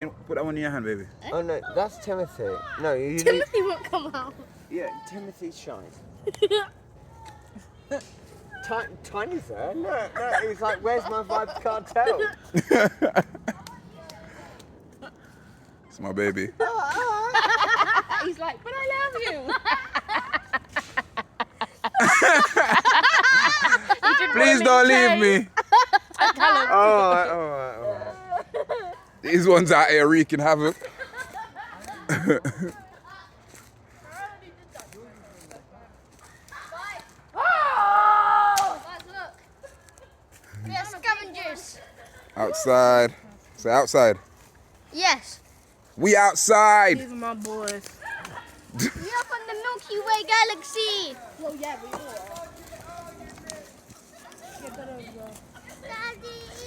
Put that one in your hand, baby. Oh no, that's Timothy. No, you Timothy won't come out. Yeah, Timothy's shy. Tiny's there. No, he's like, where's my Vibes cartel? It's my baby. He's like, but I love you. Please don't leave me. Alright. These ones out here wreaking havoc. We are scavengers. Outside. Say outside. Yes. We outside. These are my boys. We are from the Milky Way galaxy. Well, yeah, we are.